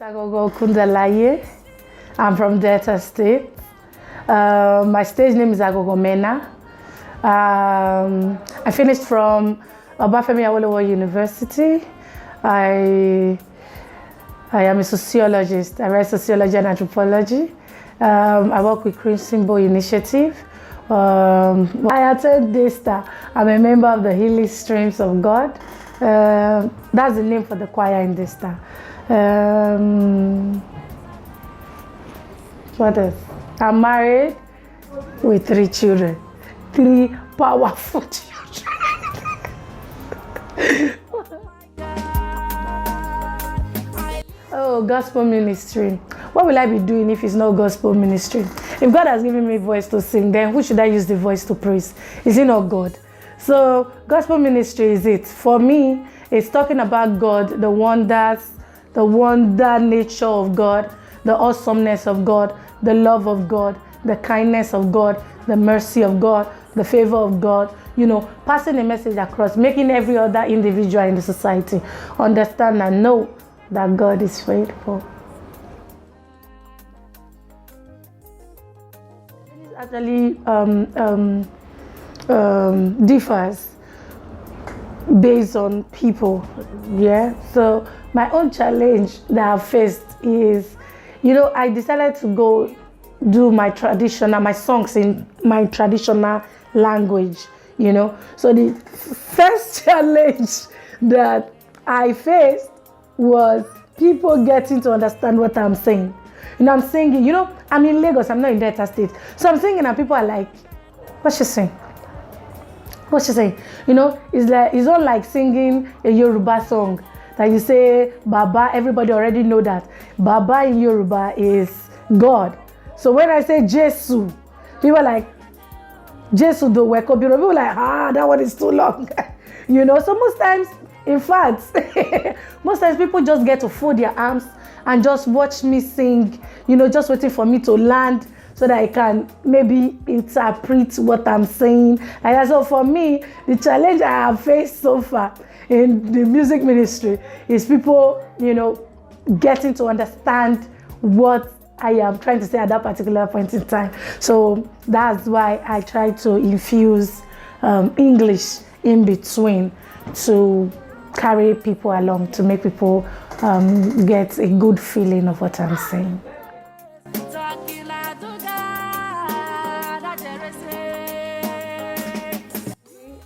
AGHOGHO Okundalaaiye. I'm from Delta State. My stage name is AGHOGHO Mena. I finished from Obafemi Awolowo University. I am a sociologist. I write sociology and anthropology. I work with Crimson Bow Initiative. I attend Daystar. I'm a member of the Healing Streams of God. That's the name for the choir in Daystar. What else? I'm married with 3 children. 3 powerful children. Oh, gospel ministry. What will I be doing if it's not gospel ministry? If God has given me voice to sing, then who should I use the voice to praise? Is it not God? So gospel ministry is it. For me, it's talking about God, the wonder nature of God, the awesomeness of God, the love of God, the kindness of God, the mercy of God, the favor of God, passing a message across, making every other individual in the society understand and know that God is faithful. It actually differs based on people, yeah. So my own challenge that I've faced is, I decided to go do my songs in my traditional language, So the first challenge that I faced was people getting to understand what I'm saying. I'm singing, I'm in Lagos, I'm not in Delta State. So I'm singing and people are like, what's she saying? What's she saying? It's not like singing a Yoruba song that you say, Baba, everybody already know that. Baba in Yoruba is God. So when I say Jesu, people are like, Jesu do weko biro. People are like, that one is too long. So most times, in fact, most times people just get to fold their arms and just watch me sing, just waiting for me to land so that I can maybe interpret what I'm saying. And so for me, the challenge I have faced so far in the music ministry is people, getting to understand what I am trying to say at that particular point in time. So that's why I try to infuse English in between to carry people along, to make people get a good feeling of what I'm saying.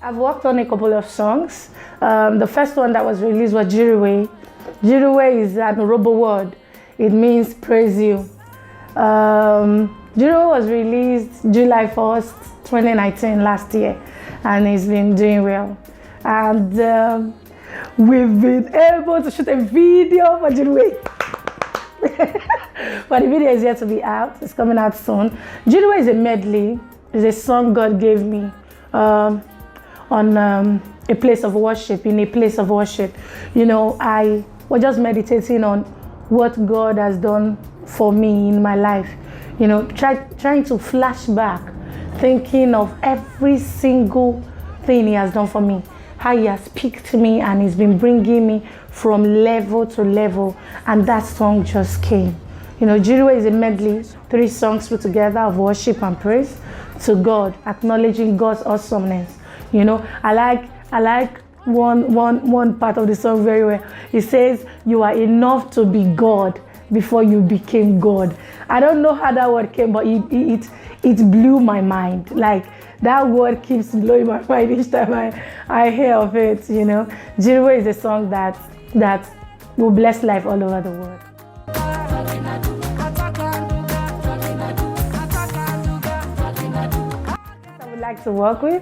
I've worked on a couple of songs. The first one that was released was Judo. Judo is an Yoruba word. It means praise you. Judo was released July 1st, 2019, last year, and it's been doing well. And we've been able to shoot a video for Judo. But the video is yet to be out. It's coming out soon. Judo is a medley. It's a song God gave me on a place of worship, in a place of worship. I was just meditating on what God has done for me in my life. Trying to flash back, thinking of every single thing He has done for me. How He has picked me and He's been bringing me from level to level. And that song just came. Judo is a medley, 3 songs put together of worship and praise to God, acknowledging God's awesomeness. I like one part of the song very well. It says, you are enough to be God before you became God. I don't know how that word came, but it blew my mind. Like, that word keeps blowing my mind each time I hear of it, Judo is a song that will bless life all over the world. I would like to work with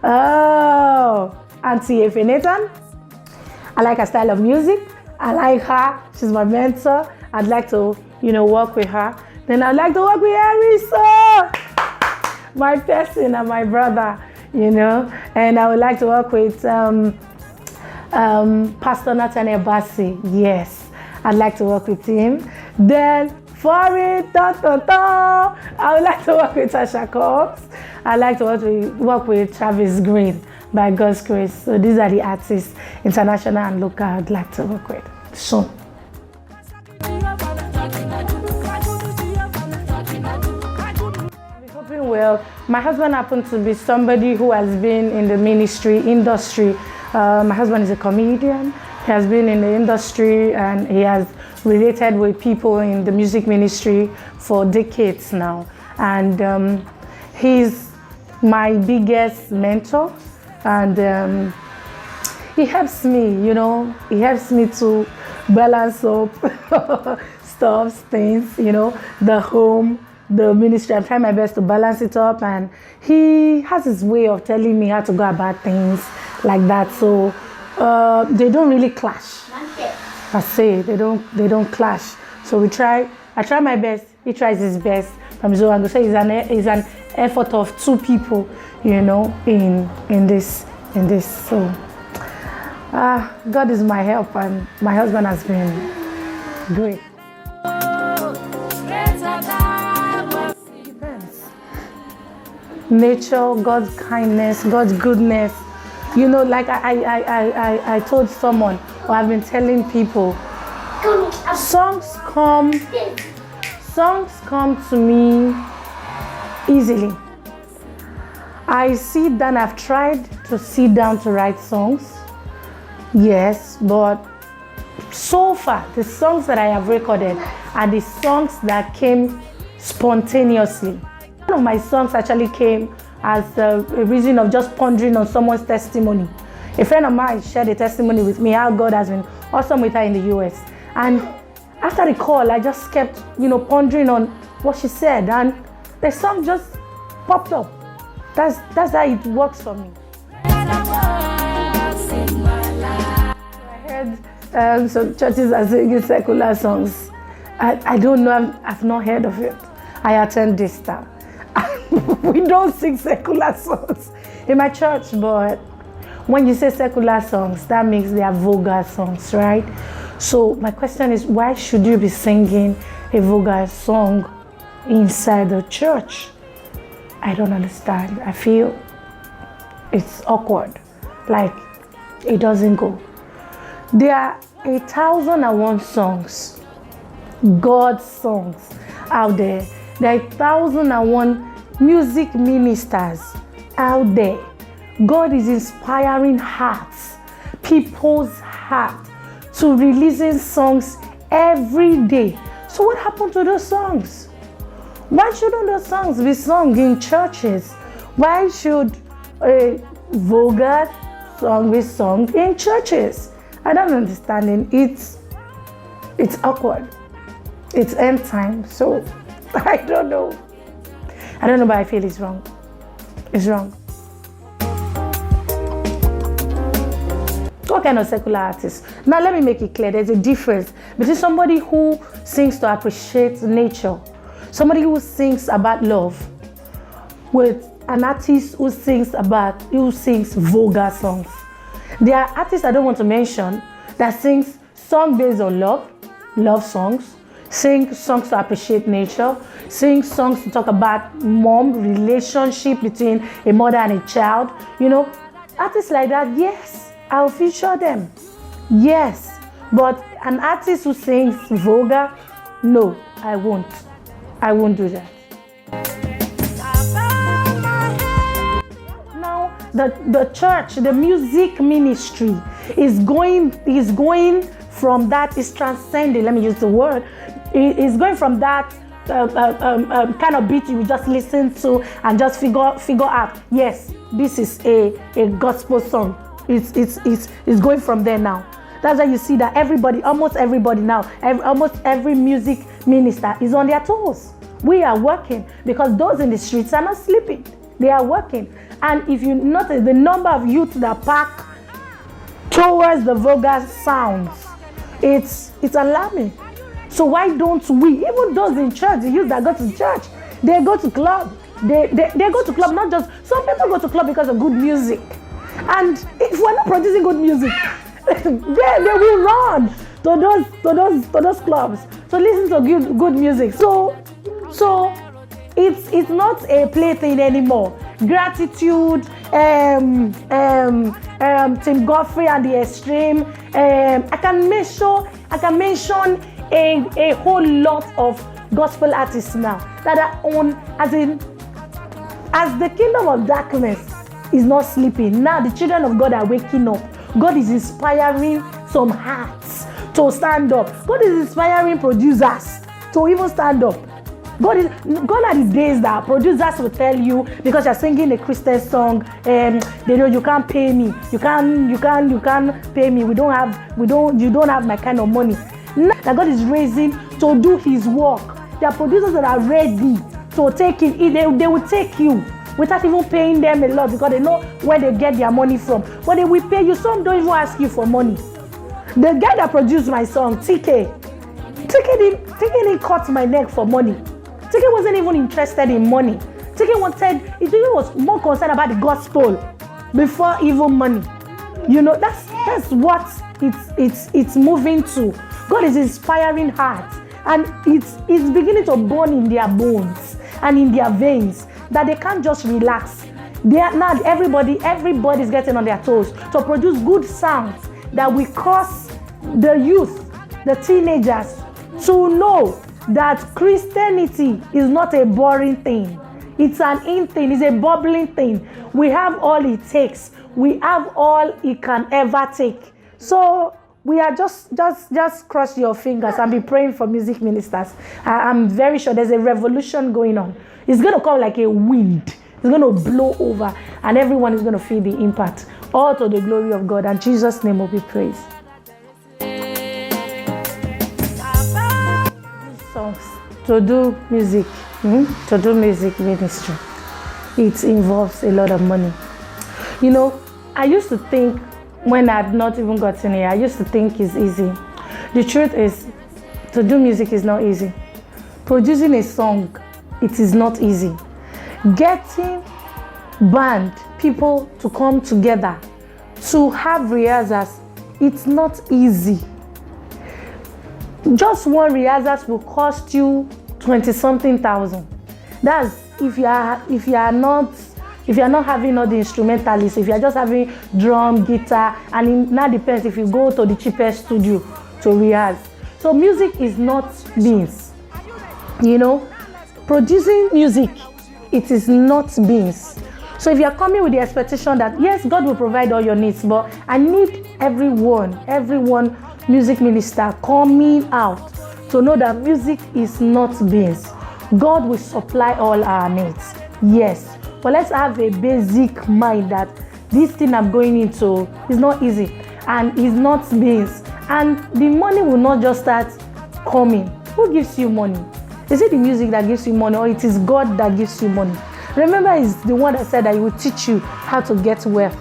Auntie Efe Nathan. I like her style of music. I like her. She's my mentor. I'd like to, work with her. Then I'd like to work with Harrison, my person and my brother, And I would like to work with Pastor Nathaniel Bassi. Yes, I'd like to work with him. Then for it, I would like to work with Tasha Cobbs. I'd like to work with Travis Greene, by God's grace. So these are the artists, international and local, I'd like to work with soon. doing well. My husband happened to be somebody who has been in the industry. My husband is a comedian. He has been in the industry and he has related with people in the music ministry for decades now. And he's my biggest mentor, and he helps me, he helps me to balance up stuff, things, the home, the ministry. I'm trying my best to balance it up, and he has his way of telling me how to go about things like that. So they don't really clash. I say they don't clash. So I try my best. He tries his best. From his own, say it's an effort of two people, in this. So God is my help, and my husband has been great. Nature, God's kindness, God's goodness. Like I told someone, or I've been telling people, songs come to me easily. I sit down, I've tried to sit down to write songs, yes, but so far, the songs that I have recorded are the songs that came spontaneously. One of my songs actually came as a reason of just pondering on someone's testimony. A friend of mine shared a testimony with me how God has been awesome with her in the US. And after the call, I just kept, pondering on what she said, and the song just popped up. That's how it works for me. I heard some churches are singing secular songs. I don't know, I've not heard of it. I attend this time. We don't sing secular songs in my church, but when you say secular songs, that means they are vulgar songs, right? So my question is, why should you be singing a vulgar song inside the church? I don't understand. I feel it's awkward, like it doesn't go. There are 1,001 songs, God's songs out there. There are 1,001 music ministers out there. God is inspiring hearts, people's hearts, to releasing songs every day. So what happened to those songs? Why shouldn't those songs be sung in churches? Why should a vulgar song be sung in churches? I don't understand it. It's awkward. It's end time, so I don't know. But I feel it's wrong. It's wrong. What kind of secular artist? Now let me make it clear. There's a difference between somebody who sings to appreciate nature, somebody who sings about love, with an artist who sings vulgar songs. There are artists I don't want to mention that sings songs based on love songs, sing songs to appreciate nature, sing songs to talk about relationship between a mother and a child. Artists like that, yes, I'll feature them. Yes, but an artist who sings vulgar, no, I won't. I won't do that. Now, the church, the music ministry is going from that, is transcending, let me use the word, is going from that kind of beat you just listen to and just figure out, yes, this is a gospel song. It's going from there now. That's why you see that almost everybody now, almost every music minister is on their toes. We are working because those in the streets are not sleeping. They are working. And if you notice the number of youth that pack towards the vulgar sounds, it's alarming. So why don't we, even those in church, the youth that go to church, they go to club. They go to club, not just, some people go to club because of good music. And if we're not producing good music, they will run to those clubs to listen to good music. So it's not a plaything anymore. Gratitude, Tim Godfrey and the Extreme. I can mention a whole lot of gospel artists now that are on, as in, As the kingdom of darkness is not sleeping, now the children of God are waking up. God is inspiring some hearts to stand up. God is inspiring producers to even stand up. God are the days that producers will tell you, because you're singing a Christian song, they know you can't pay me. You can't pay me. You don't have my kind of money. Now that God is raising to do his work, there are producers that are ready to take it. They will take you without even paying them a lot, because they know where they get their money from. But they will pay you. Some don't even ask you for money. The guy that produced my song, TK didn't cut my neck for money. TK wasn't even interested in money. TK was more concerned about the gospel before even money. You know, that's what it's moving to. God is inspiring hearts, and it's beginning to burn in their bones and in their veins, that they can't just relax. Now everybody's getting on their toes to produce good sounds that will cause the youth, the teenagers, to know that Christianity is not a boring thing. It's an in thing. It's a bubbling thing. We have all it takes. We have all it can ever take. So we are just cross your fingers and be praying for music ministers. I'm very sure there's a revolution going on. It's going to come like a wind. It's going to blow over, and everyone is going to feel the impact. All to the glory of God, and Jesus' name will be praised. Songs to do music, to do music ministry, it involves a lot of money. You know, I used to think, when I'd not even gotten here, I used to think it's easy. The truth is, to do music is not easy. Producing a song, it is not easy. Getting band people to come together to have rehearsals, it's not easy. Just one rehearsals will cost you 20-something thousand. That's if you are not having all the instrumentalists, if you are just having drum, guitar, and it now depends if you go to the cheapest studio to rehearse. So music is not beans. You know, producing music, it is not beans. So if you are coming with the expectation that yes, God will provide all your needs, but I need everyone music minister coming out to know that music is not beans. God will supply all our needs. Yes, but let's have a basic mind that this thing I'm going into is not easy and is not beans, and the money will not just start coming. Who gives you money? Is it the music that gives you money, or it is God that gives you money? Remember, it's the one that said that he will teach you how to get wealth.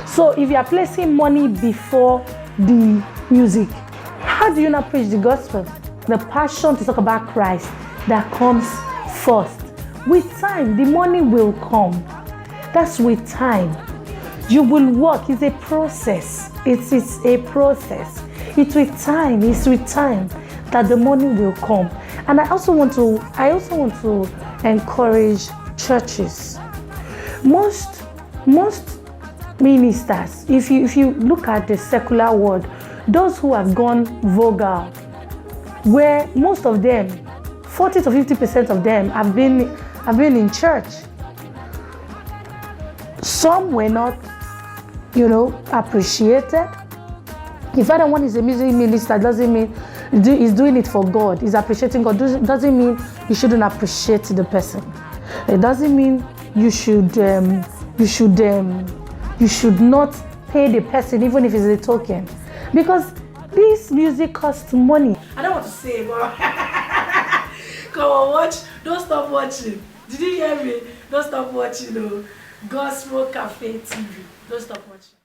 So if you are placing money before the music, how do you not preach the gospel? The passion to talk about Christ that comes first. With time, the money will come. That's with time. You will work. It's a process. It's a process. It's with time. It's with time that the money will come. And I also want to encourage churches. Most ministers, if you look at the secular world, those who have gone vulgar, where most of them, 40 to 50% of them have been in church. Some were not, appreciated. If anyone is a music minister, doesn't mean he's doing it for God. He's appreciating God. Doesn't mean you shouldn't appreciate the person. It doesn't mean you should not pay the person even if it's a token, because this music costs money. I don't want to say, but come on, watch. Don't stop watching. Did you hear me? Don't stop watching. Gospel Cafe TV. Don't stop watching.